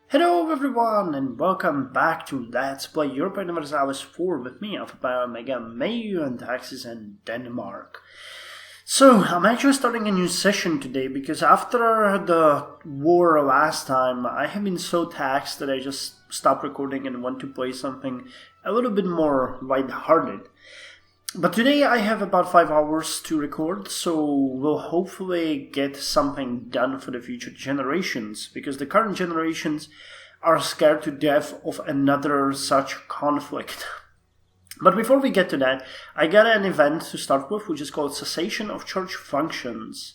Hello everyone and welcome back to Let's Play Europa Universalis IV with me, Alfapiomega, Meiou and Taxes, and Denmark. So, I'm actually starting a new session today because after the war last time, I have been so taxed that I just stopped recording and want to play something a little bit more lighthearted. But today I have about 5 hours to record, so we'll hopefully get something done for the future generations, because the current generations are scared to death of another such conflict. But before we get to that, I got an event to start with, which is called Cessation of Church Functions.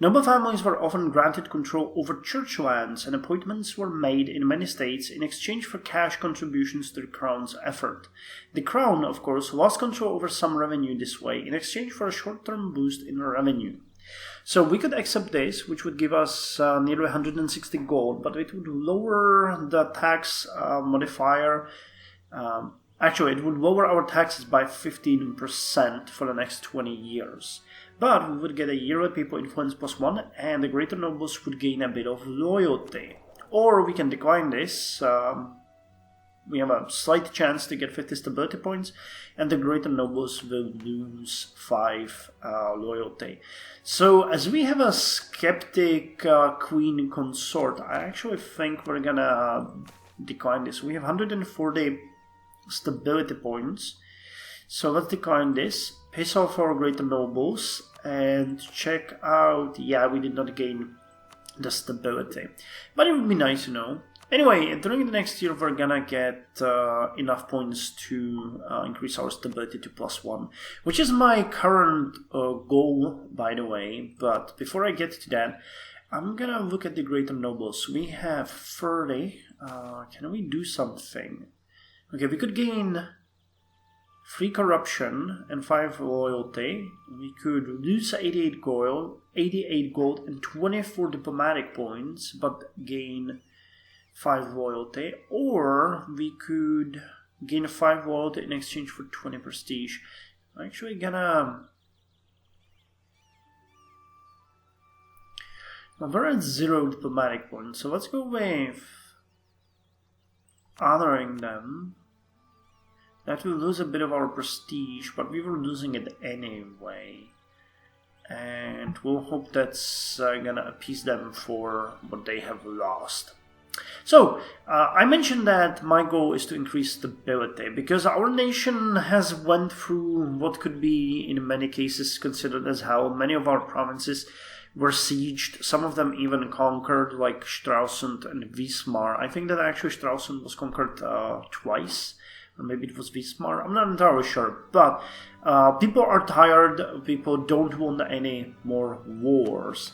Noble families were often granted control over church lands, and appointments were made in many states in exchange for cash contributions to the crown's effort. The crown, of course, lost control over some revenue this way in exchange for a short-term boost in revenue. So we could accept this, which would give us nearly 160 gold, but it would lower the tax modifier. Actually, it would lower our taxes by 15% for the next 20 years. But we would get a yearly people influence +1, and the greater nobles would gain a bit of loyalty. Or we can decline this. We have a slight chance to get 50 stability points, and the greater nobles will lose 5 loyalty. So, as we have a skeptic queen consort, I actually think we're gonna decline this. We have 140 stability points. So let's decline this, piss off our greater nobles, and check out, yeah, we did not gain the stability. But it would be nice to know. Anyway, during the next year we're gonna get enough points to increase our stability to +1, which is my current goal, by the way. But before I get to that, I'm gonna look at the greater nobles. We have 30, can we do something? Okay, we could gain 3 corruption and 5 loyalty. We could lose 88 gold and 24 diplomatic points, but gain 5 loyalty. Or we could gain 5 loyalty in exchange for 20 prestige. I'm actually gonna... Well, we're at 0 diplomatic points, so let's go with honoring them. That will lose a bit of our prestige, but we were losing it anyway. And we'll hope that's gonna appease them for what they have lost. So, I mentioned that my goal is to increase stability, because our nation has went through what could be, in many cases, considered as hell. Many of our provinces were sieged, some of them even conquered, like Stralsund and Wismar. I think that actually Stralsund was conquered twice. Or maybe it was Wismar, I'm not entirely sure. But people are tired, people don't want any more wars.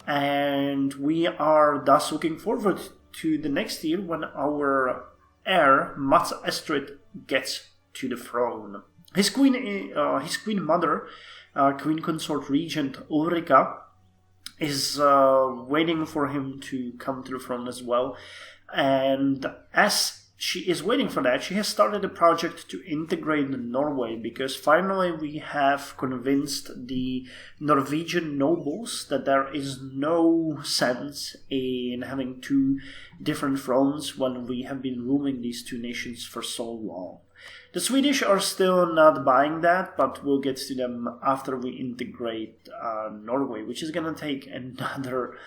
And we are thus looking forward to the next year when our heir, Mats Estrid, gets to the throne. His queen mother, Queen Consort Regent Ulrika, is waiting for him to come to the throne as well. And as she is waiting for that, she has started a project to integrate Norway, because finally we have convinced the Norwegian nobles that there is no sense in having 2 different thrones when we have been ruling these 2 nations for so long. The Swedish are still not buying that, but we'll get to them after we integrate Norway, which is going to take another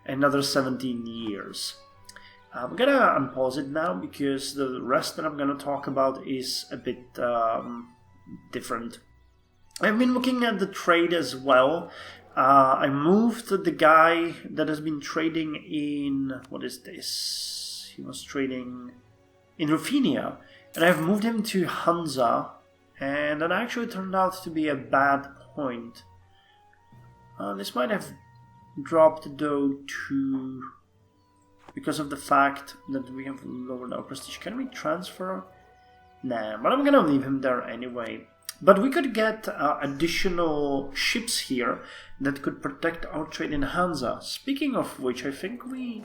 17 years. I'm gonna unpause it now because the rest that I'm gonna talk about is a bit different. I've been looking at the trade as well. I moved the guy that has been trading in... what is this? He was trading in Ruthenia, and I've moved him to Hansa, and that actually turned out to be a bad point. This might have dropped though to... because of the fact that we have lowered our prestige. Can we transfer? Nah, but I'm gonna leave him there anyway. But we could get additional ships here that could protect our trade in Hansa. Speaking of which, I think we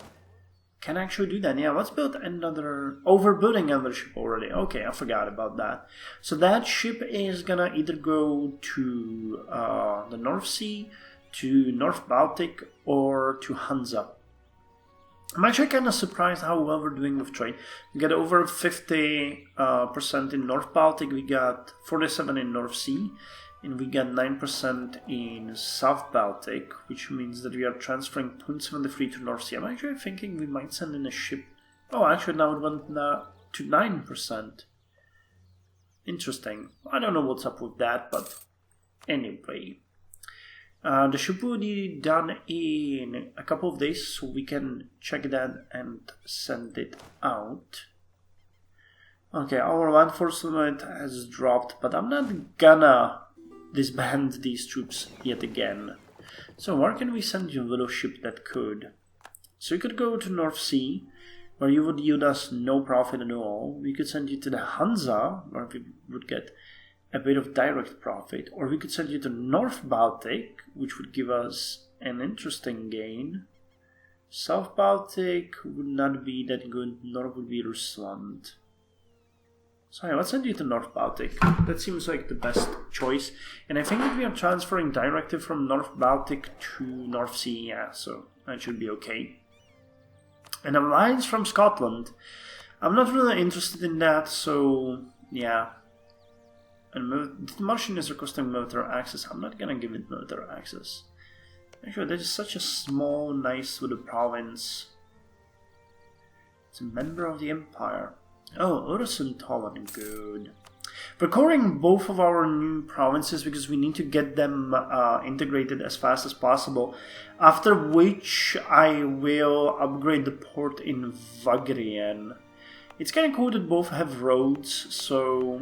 can actually do that. Yeah, let's build another... Oh, we're building another ship already. Okay, I forgot about that. So that ship is gonna either go to the North Sea, to North Baltic, or to Hansa. I'm actually kind of surprised how well we're doing with trade. We got over 50% in North Baltic, we got 47% in North Sea, and we got 9% in South Baltic, which means that we are transferring 0.73 to North Sea. I'm actually thinking we might send in a ship. Oh, actually now it went to 9%. Interesting. I don't know what's up with that, but anyway. The ship will be done in a couple of days, so we can check that and send it out. Okay, our land force limit has dropped, but I'm not gonna disband these troops yet again. So where can we send you, little ship that could? So you could go to North Sea, where you would yield us no profit at all. We could send you to the Hansa, where we would get a bit of direct profit, or we could send you to North Baltic, which would give us an interesting gain. South Baltic would not be that good, nor would be Rusland. So yeah, let's send you to North Baltic. That seems like the best choice. And I think that we are transferring directive from North Baltic to North Sea, yeah, so that should be okay. An alliance from Scotland. I'm not really interested in that, so yeah. And demolition is requesting military access. I'm not gonna give it military access. Actually, that is such a small, nice little province. It's a member of the Empire. Oh, Öresundtalen, good. We're coring both of our new provinces because we need to get them integrated as fast as possible. After which I will upgrade the port in Vagrien. It's kind of cool that both have roads, so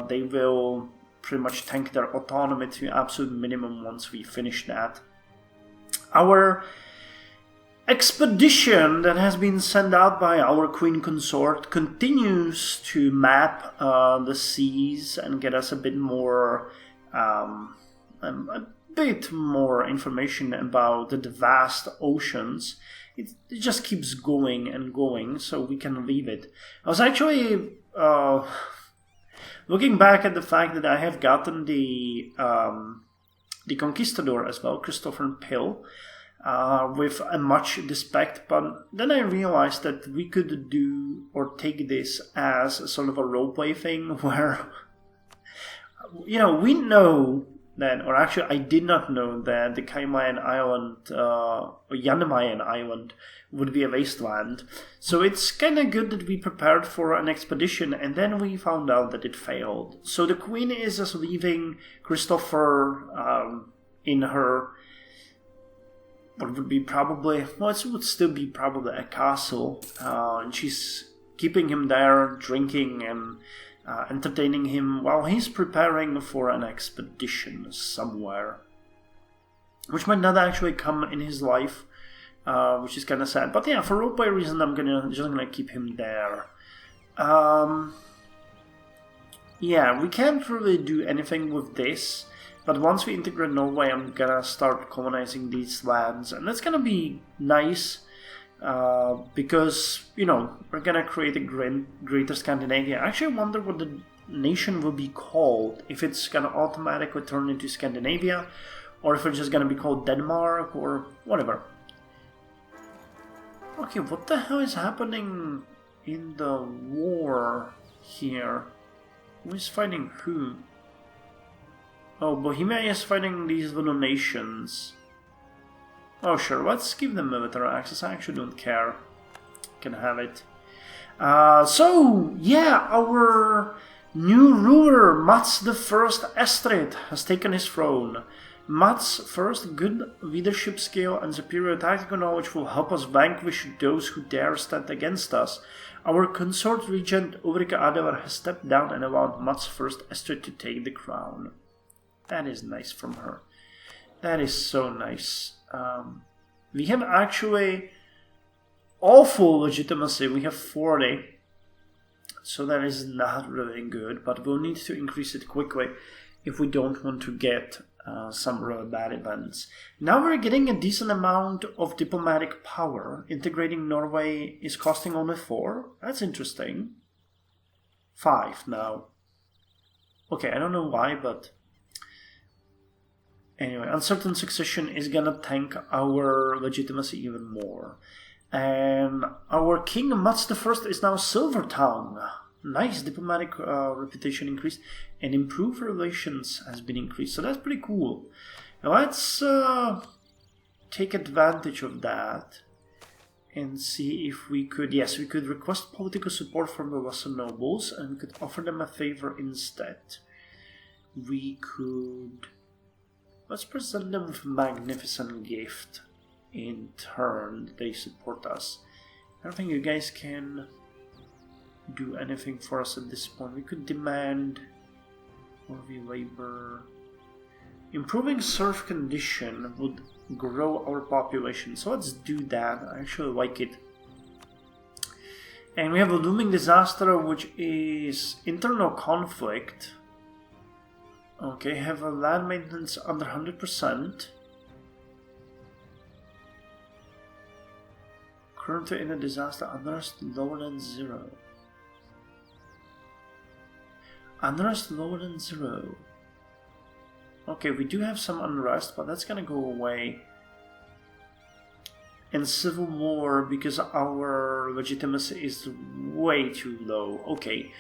they will pretty much tank their autonomy to absolute minimum once we finish that. Our expedition that has been sent out by our queen consort continues to map the seas and get us a bit more information about the vast oceans. It just keeps going and going, so we can leave it. I was actually looking back at the fact that I have gotten the Conquistador as well, Christopher Pill, with a much respect, but then I realized that we could do or take this as a sort of a roleplay thing where, you know, we know that, or actually I did not know that the Kaimayan Island, or Yanamayan Island, would be a wasteland. So it's kind of good that we prepared for an expedition and then we found out that it failed. So the Queen is just leaving Christopher in her, what would be probably, well, it would still be probably a castle, and she's keeping him there, drinking and entertaining him while he's preparing for an expedition somewhere, which might not actually come in his life, which is kind of sad. But yeah, for roleplay reason, I'm just gonna keep him there. Yeah, we can't really do anything with this, but once we integrate Norway, I'm gonna start colonizing these lands, and that's gonna be nice. Because, you know, we're gonna create a greater Scandinavia. I actually wonder what the nation will be called, if it's gonna automatically turn into Scandinavia, or if it's just gonna be called Denmark, or whatever. Okay, what the hell is happening in the war here? Who is fighting who? Oh, Bohemia is fighting these little nations. Oh sure, let's give them military access, I actually don't care. Can have it. So, yeah, our new ruler, Mats I Estrid, has taken his throne. Mats' first good leadership skill and superior tactical knowledge will help us vanquish those who dare stand against us. Our consort regent Ulrika Adelar has stepped down and allowed Mats I Estrid to take the crown. That is nice from her. That is so nice. We have actually awful legitimacy. We have 40, so that is not really good, but we'll need to increase it quickly if we don't want to get some really bad events. Now we're getting a decent amount of diplomatic power. Integrating Norway is costing only 4. That's interesting. 5 now. Okay, I don't know why, but anyway, uncertain succession is gonna tank our legitimacy even more. And our King Mats the First is now Silver Tongue. Nice diplomatic reputation increased, and improved relations has been increased. So that's pretty cool. Now let's take advantage of that and see if we could. Yes, we could request political support from the lesser nobles, and we could offer them a favor instead. We could. Let's present them with a magnificent gift. In turn, they support us. I don't think you guys can do anything for us at this point. We could demand more of your labor. Improving serf condition would grow our population, so let's do that. I actually like it. And we have a looming disaster, which is internal conflict. Okay, have a land maintenance under 100%. Currently in a disaster, unrest lower than 0. Unrest lower than 0. Okay, we do have some unrest, but that's gonna go away. And civil war, because our legitimacy is way too low. Okay.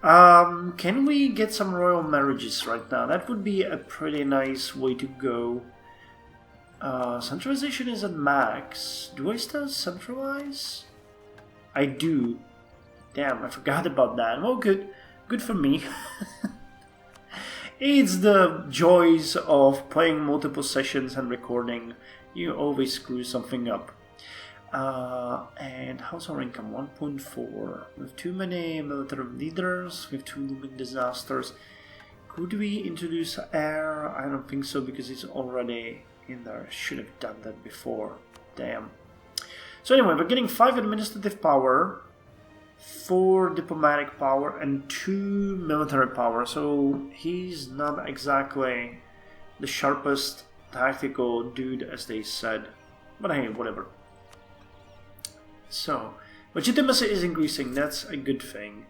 Can we get some royal marriages right now? That would be a pretty nice way to go. Centralization is at max. Do I still centralize? I do. Damn, I forgot about that. Well, good. Good for me. It's the joys of playing multiple sessions and recording. You always screw something up. And how's our income? 1.4. We have too many military leaders. We have 2 looming disasters. Could we introduce air? I don't think so, because it's already in there. I should have done that before. Damn. So anyway, we're getting 5 administrative power, 4 diplomatic power, and 2 military power. So he's not exactly the sharpest tactical dude, as they said. But hey, whatever. So, legitimacy is increasing. That's a good thing.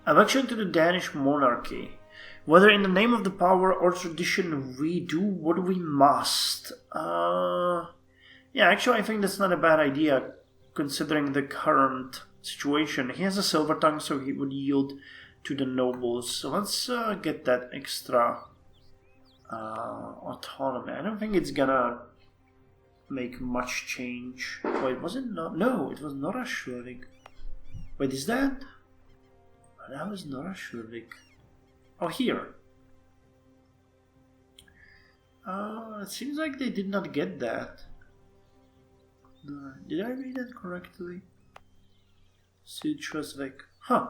Election to the Danish monarchy. Whether in the name of the power or tradition, we do what we must. Yeah, actually, I think that's not a bad idea, considering the current situation. He has a silver tongue, so he would yield to the nobles. So let's get that extra autonomy. I don't think it's gonna make much change. Wait, was it not? No, it was not a Schleswig. Wait, is that? That was not a Schleswig. Oh, here. It seems like they did not get that. Did I read that correctly? Südschleswig. Huh.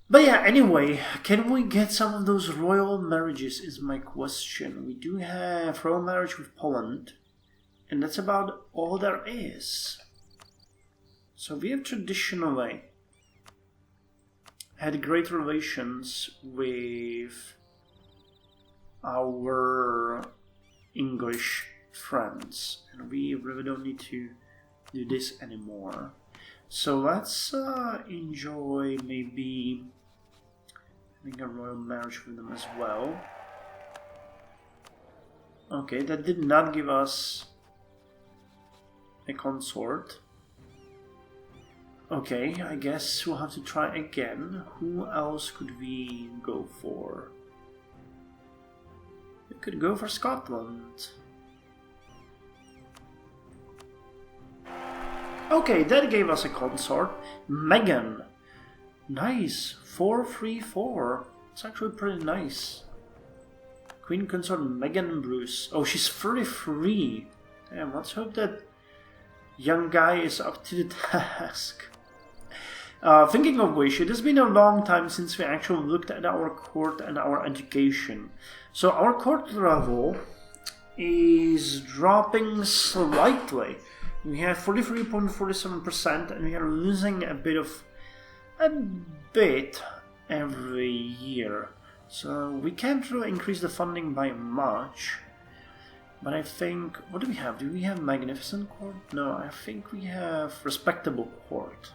But yeah, anyway, can we get some of those royal marriages is my question. We do have royal marriage with Poland, and that's about all there is. So we have traditionally had great relations with our English friends, and we really don't need to do this anymore. So let's enjoy maybe having a royal marriage with them as well. Okay, that did not give us a consort. Okay, I guess we'll have to try again. Who else could we go for? We could go for Scotland. Okay, that gave us a consort. Megan. Nice. 434. It's actually pretty nice. Queen consort Megan Bruce. Oh, she's 33. Damn, let's hope that young guy is up to the task. Thinking of which, it has been a long time since we actually looked at our court and our education. So our court level is dropping slightly. We have 43.47%, and we are losing a bit every year. So we can't really increase the funding by much. But I think, what do we have? Do we have Magnificent Court? No, I think we have Respectable Court.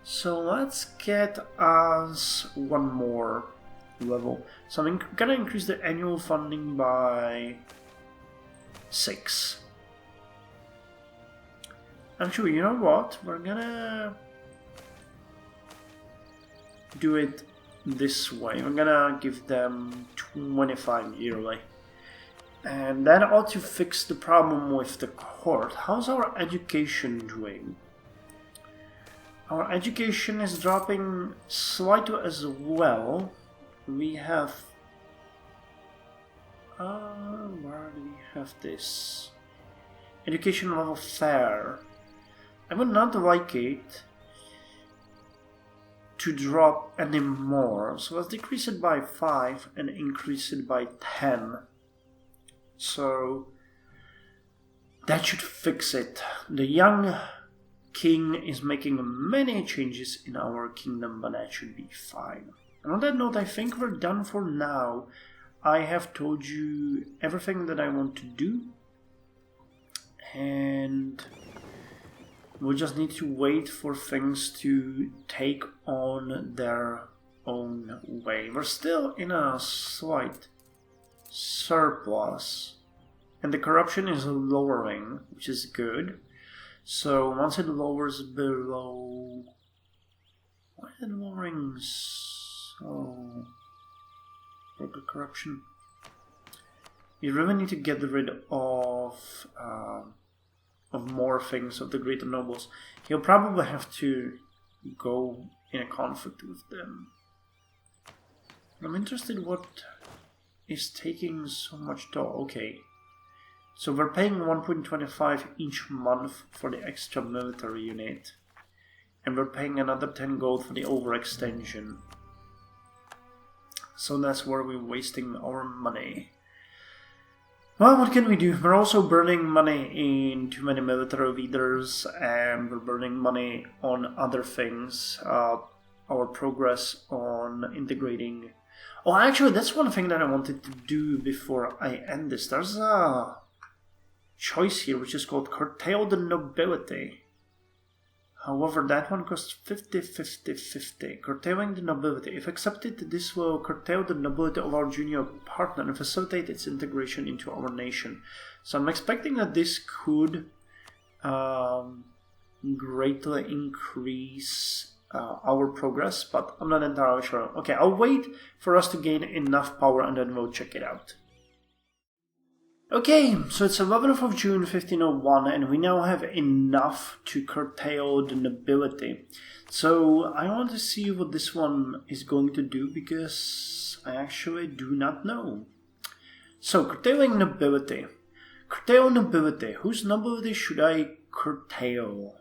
So let's get us one more level. So I'm gonna increase the annual funding by 6. Actually, you know what? We're gonna do it this way. We're gonna give them 25 yearly. And that ought to fix the problem with the court. How's our education doing? Our education is dropping slightly as well. We have... where do we have this? Education level fair. I would not like it to drop any more. So let's decrease it by 5 and increase it by 10. So that should fix it. The young king is making many changes in our kingdom, but that should be fine. And on that note, I think we're done for now. I have told you everything that I want to do, and we just need to wait for things to take on their own way. We're still in a slight surplus, and the corruption is lowering, which is good. So once it lowers below... Why is it lowering so... Broker corruption? You really need to get rid of more things, of the greater nobles. He'll probably have to go in a conflict with them. I'm interested what is taking so much toll. Okay. So we're paying 1.25 each month for the extra military unit. And we're paying another 10 gold for the overextension. So that's where we're wasting our money. Well, what can we do? We're also burning money in too many military leaders, and we're burning money on other things. Our progress on integrating... Oh, actually, that's one thing that I wanted to do before I end this. There's a choice here which is called Curtail the Nobility. However, that one costs 50, 50, 50. Curtailing the nobility. If accepted, this will curtail the nobility of our junior partner and facilitate its integration into our nation. So I'm expecting that this could greatly increase our progress, but I'm not entirely sure. Okay, I'll wait for us to gain enough power and then we'll check it out. Okay, so it's 11th of June 1501 and we now have enough to curtail the nobility. So I want to see what this one is going to do because I actually do not know. So curtailing nobility. Curtail nobility. Whose nobility should I curtail?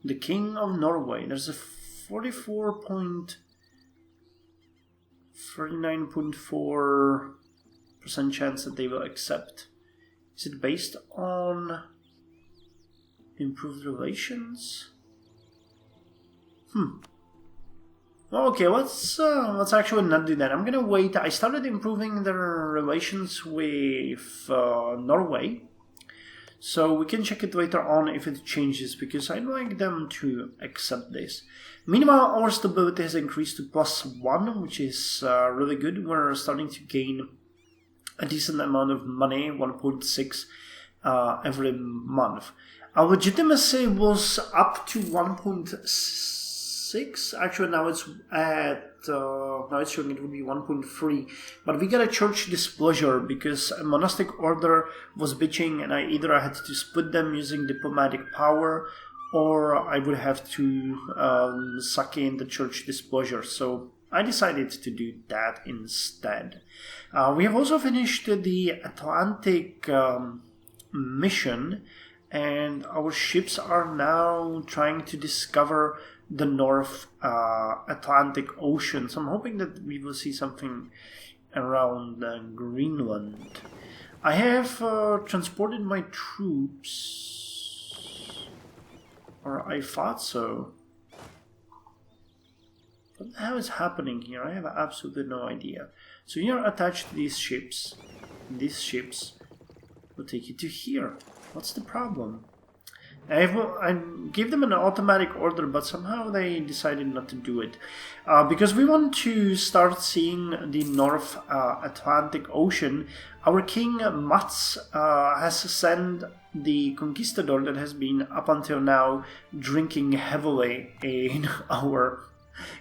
The King of Norway. There's a 44.39.4% chance that they will accept. Is it based on improved relations? Okay, let's actually not do that. I'm gonna wait. I started improving their relations with Norway, so we can check it later on if it changes, because I'd like them to accept this. Meanwhile, our stability has increased to +1, which is really good. We're starting to gain a decent amount of money, 1.6 every month. Our legitimacy was up to 1.6. Actually, now it's at now it's showing it will be 1.3. But we got a church displeasure because a monastic order was bitching, and I either had to split them using diplomatic power, or I would have to suck in the church displeasure. So I decided to do that instead. We have also finished the Atlantic mission, and our ships are now trying to discover the North Atlantic Ocean. So I'm hoping that we will see something around Greenland. I have transported my troops, or I thought so. What the hell is happening here? I have absolutely no idea. So you're attached to these ships. These ships will take you to here. What's the problem? I gave them an automatic order, but somehow they decided not to do it. Because we want to start seeing the North Atlantic Ocean, our King Mats has sent the conquistador that has been up until now drinking heavily in our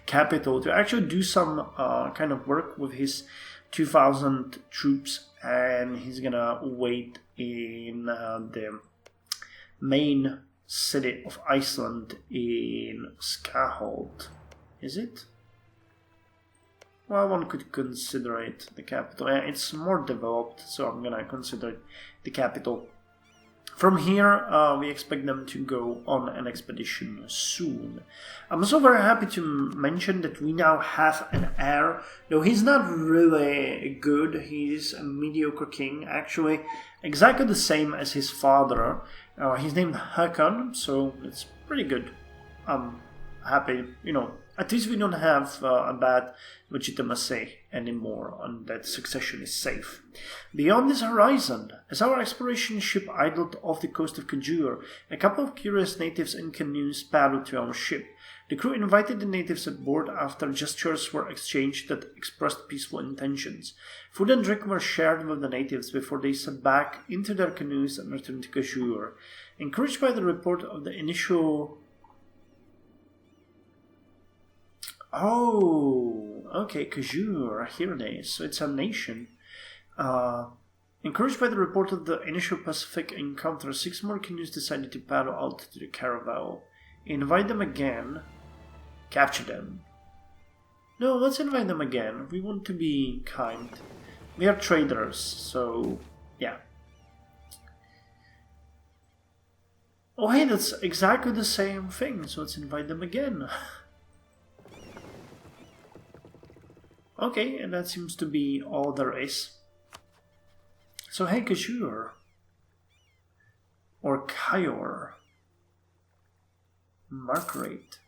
capital to actually do some kind of work with his 2,000 troops, and he's gonna wait in the main city of Iceland in Skaholt. Is it? Well, one could consider it the capital. It's more developed, so I'm gonna consider it the capital. From here, we expect them to go on an expedition soon. I'm also very happy to mention that we now have an heir, though he's not really good. He's a mediocre king, actually, exactly the same as his father. He's named Hakon, so it's pretty good. I'm happy, you know. At least we don't have a bad legitimacy anymore, and that succession is safe. Beyond this horizon, as our exploration ship idled off the coast of Kajur, a couple of curious natives in canoes paddled to our ship. The crew invited the natives aboard after gestures were exchanged that expressed peaceful intentions. Food and drink were shared with the natives before they sat back into their canoes and returned to Kajur. Encouraged by the report of the initial... Oh, okay, Kajur, here it is. So it's a nation. Encouraged by the report of the initial Pacific encounter, 6 more canoes decided to paddle out to the caravel. Invite them again. Capture them. No, let's invite them again. We want to be kind. We are traders, so yeah. Oh hey, that's exactly the same thing, so let's invite them again. Okay, and that seems to be all there is. So hey, Kajur. Or Kyor. Margaret.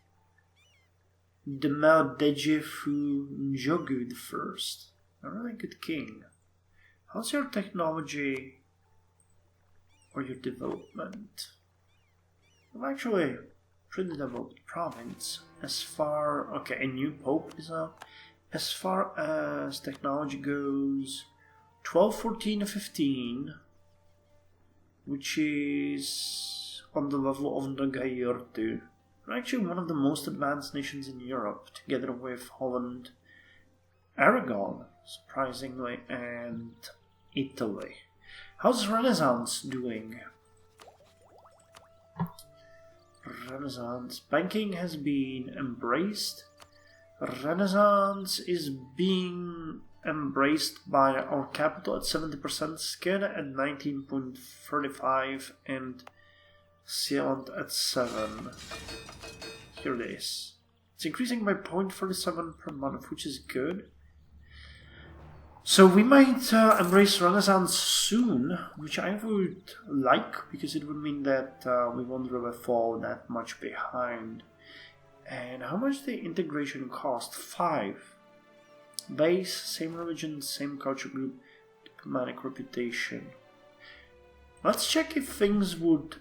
Demeldejefu Njogu the First. A really good king. How's your technology or your development? Well, actually, pretty developed province. As far... Okay, a new pope is up. As far as technology goes, 12, 14, 15, which is on the level of Nagayurtu. We're actually one of the most advanced nations in Europe, together with Holland, Aragon, surprisingly, and Italy. How's Renaissance doing? Renaissance. Banking has been embraced. Renaissance is being embraced by our capital at 70%, Skåne at 19.35, and Sealand at 7. Here it is. It's increasing by 0.37 per month, which is good. So we might embrace Renaissance soon, which I would like, because it would mean that we won't really fall that much behind. And how much the integration cost? 5. Base, same religion, same culture group, diplomatic reputation. Let's check if things would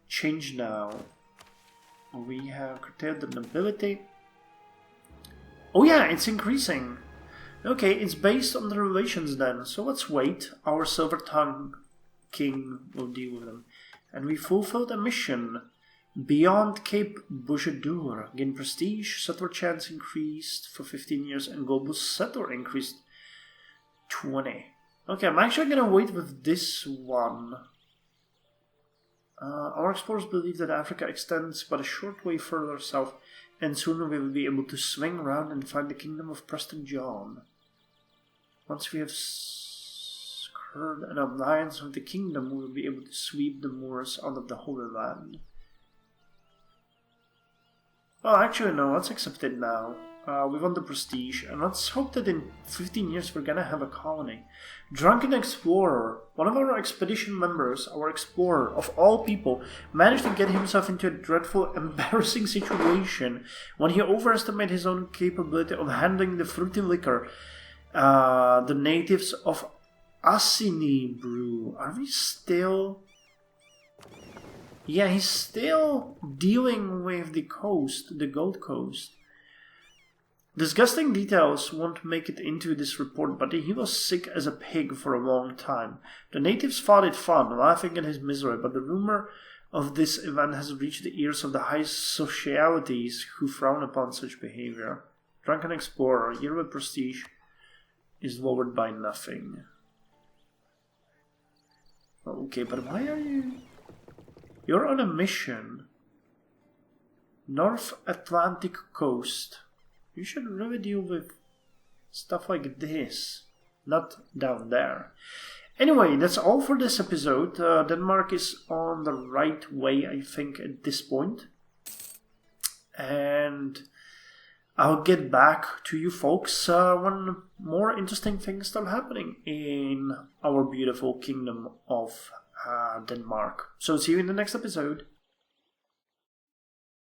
change now. We have curtailed the nobility. Oh yeah, it's increasing. Okay, it's based on the relations then. So let's wait. Our silver tongue king will deal with them. And we fulfilled a mission. Beyond Cape Bouchadour, gain prestige, settler chance increased for 15 years, and global settler increased 20. Okay, I'm actually gonna wait with this one. Our explorers believe that Africa extends but a short way further south, and soon we will be able to swing around and find the kingdom of Preston John. Once we have secured an alliance with the kingdom, we will be able to sweep the Moors out of the Holy Land. Well, actually, no, let's accept it now. We want the prestige, and let's hope that in 15 years we're gonna have a colony. Drunken Explorer, one of our expedition members, our explorer of all people, managed to get himself into a dreadful, embarrassing situation when he overestimated his own capability of handling the fruity liquor the natives of Assini brew. Are we still... Yeah, he's still dealing with the coast, the Gold Coast. Disgusting details won't make it into this report, but he was sick as a pig for a long time. The natives thought it fun, laughing at his misery, but the rumor of this event has reached the ears of the high socialities who frown upon such behavior. Drunken explorer, year with prestige is lowered by nothing. Okay, but why are you... You're on a mission. North Atlantic coast. You should really deal with stuff like this, not down there. Anyway, that's all for this episode. Denmark is on the right way, I think, at this point. And I'll get back to you folks when more interesting things start happening in our beautiful kingdom of Denmark. So see you in the next episode.